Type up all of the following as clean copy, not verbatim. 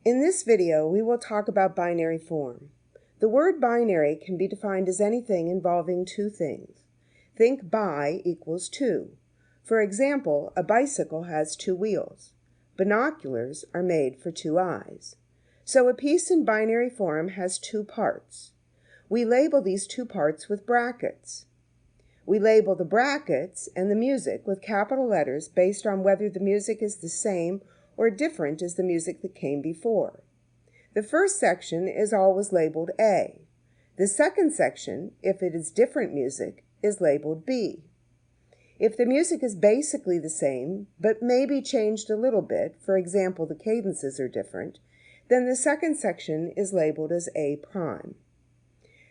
In this video, we will talk about binary form. The word binary can be defined as anything involving two things. Think bi equals two. For example, a bicycle has two wheels. Binoculars are made for two eyes. So a piece in binary form has two parts. We label these two parts with brackets. We label the brackets and the music with capital letters based on whether the music is the same or different as the music that came before. The first section is always labeled A. The second section, if it is different music, is labeled B. If the music is basically the same, but maybe changed a little bit, for example, the cadences are different, then the second section is labeled as A prime.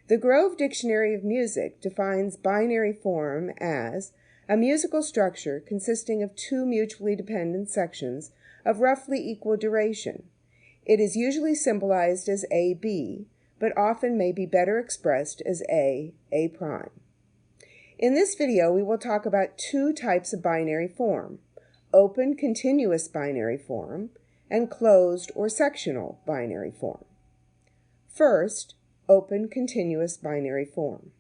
The Grove Dictionary of Music defines binary form as a musical structure consisting of two mutually dependent sections of roughly equal duration. It is usually symbolized as AB, but often may be better expressed as A prime. In this video, we will talk about two types of binary form: open continuous binary form and closed or sectional binary form. First, open continuous binary form.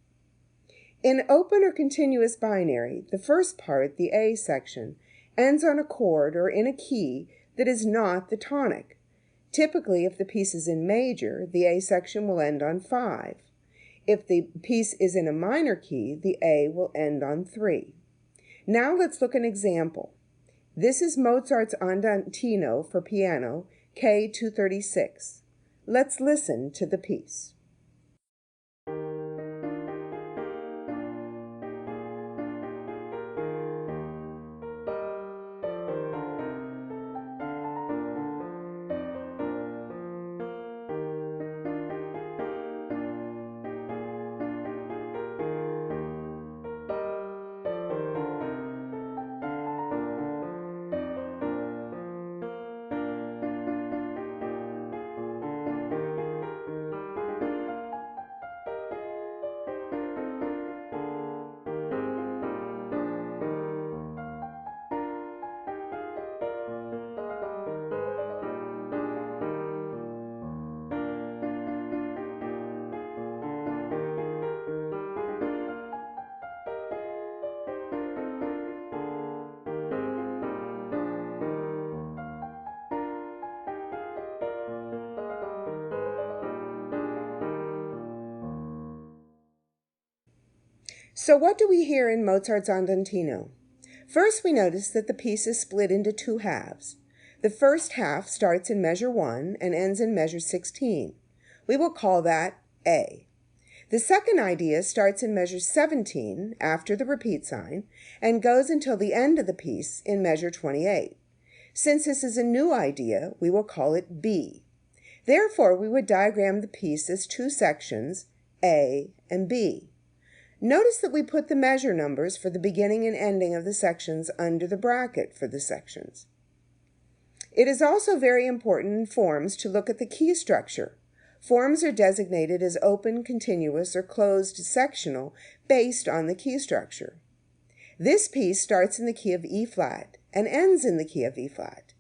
In open or continuous binary, the first part, the A section, ends on a chord or in a key that is not the tonic. Typically, if the piece is in major, the A section will end on 5. If the piece is in a minor key, the A will end on 3. Now let's look at an example. This is Mozart's Andantino for piano, K236. Let's listen to the piece. So what do we hear in Mozart's Andantino? First, we notice that the piece is split into two halves. The first half starts in measure 1 and ends in measure 16. We will call that A. The second idea starts in measure 17 after the repeat sign and goes until the end of the piece in measure 28. Since this is a new idea, we will call it B. Therefore, we would diagram the piece as two sections, A and B. Notice that we put the measure numbers for the beginning and ending of the sections under the bracket for the sections. It is also very important in forms to look at the key structure. Forms are designated as open, continuous, or closed sectional based on the key structure. This piece starts in the key of E flat and ends in the key of E flat.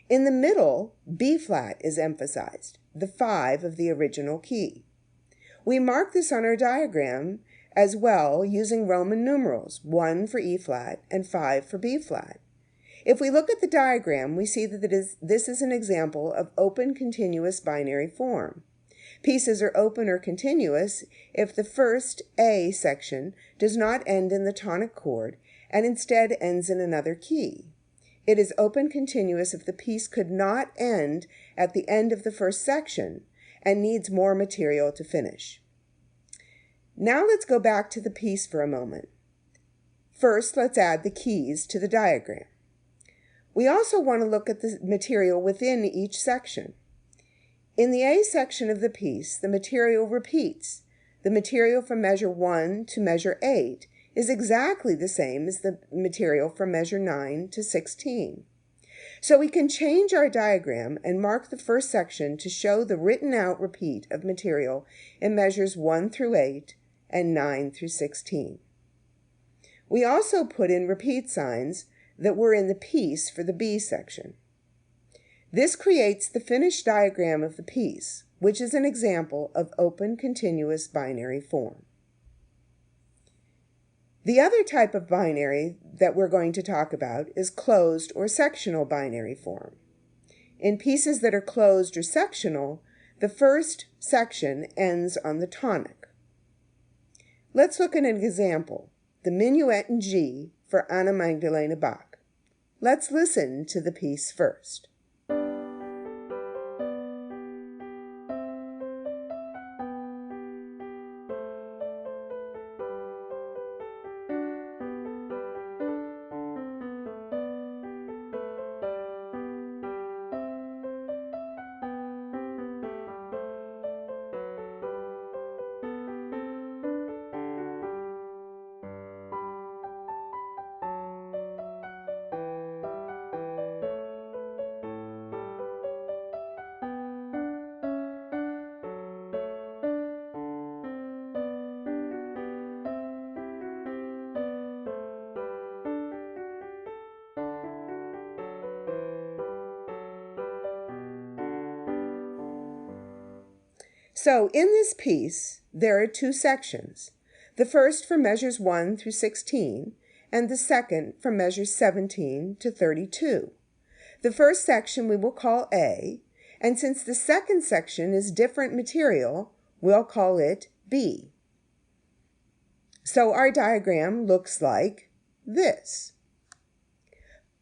In the middle, B flat is emphasized, the 5 of the original key. We mark this on our diagram as well using Roman numerals, 1 for E flat and 5 for B flat. If we look at the diagram, we see that this is an example of open continuous binary form. Pieces are open or continuous if the first A section does not end in the tonic chord and instead ends in another key. It is open continuous if the piece could not end at the end of the first section and needs more material to finish. Now let's go back to the piece for a moment. First, let's add the keys to the diagram. We also want to look at the material within each section. In the A section of the piece, the material repeats. The material from measure 1 to measure 8 is exactly the same as the material from measure 9 to 16. So we can change our diagram and mark the first section to show the written out repeat of material in measures 1 through 8 and 9 through 16. We also put in repeat signs that were in the piece for the B section. This creates the finished diagram of the piece, which is an example of open continuous binary form. The other type of binary that we're going to talk about is closed or sectional binary form. In pieces that are closed or sectional, the first section ends on the tonic. Let's look at an example, the Minuet in G for Anna Magdalena Bach. Let's listen to the piece first. So in this piece, there are two sections, the first for measures 1 through 16, and the second from measures 17 to 32. The first section we will call A, and since the second section is different material, we'll call it B. So our diagram looks like this.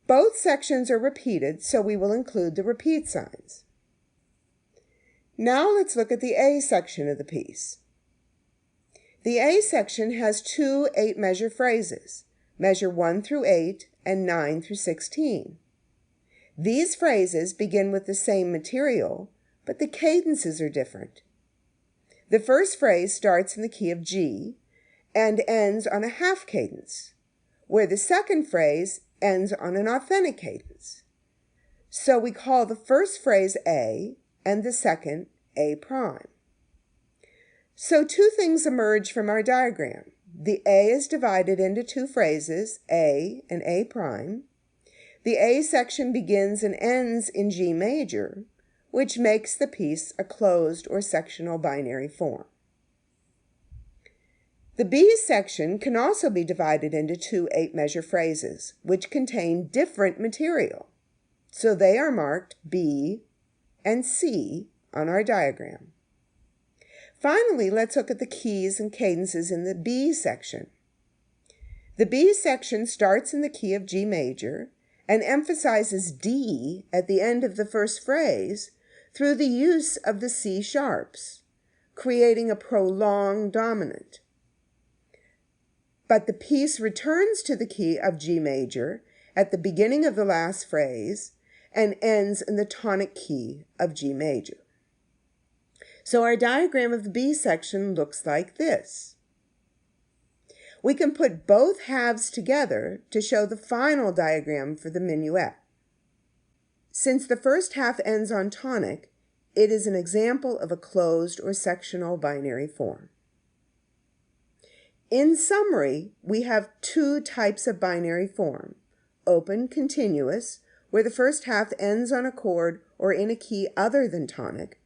Both sections are repeated, so we will include the repeat signs. Now let's look at the A section of the piece. The A section has two 8-measure phrases, measure 1 through 8 and 9 through 16. These phrases begin with the same material, but the cadences are different. The first phrase starts in the key of G and ends on a half cadence, where the second phrase ends on an authentic cadence. So we call the first phrase A and the second A prime. So two things emerge from our diagram. The A is divided into two phrases, A and A prime. The A section begins and ends in G major, which makes the piece a closed or sectional binary form. The B section can also be divided into two 8-measure phrases, which contain different material. So they are marked B and C on our diagram. Finally, let's look at the keys and cadences in the B section. The B section starts in the key of G major and emphasizes D at the end of the first phrase through the use of the C sharps, creating a prolonged dominant. But the piece returns to the key of G major at the beginning of the last phrase and ends in the tonic key of G major. So our diagram of the B section looks like this. We can put both halves together to show the final diagram for the minuet. Since the first half ends on tonic, it is an example of a closed or sectional binary form. In summary, we have two types of binary form: open continuous, where the first half ends on a chord or in a key other than tonic,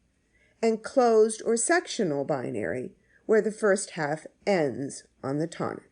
and closed or sectional binary, where the first half ends on the tonic.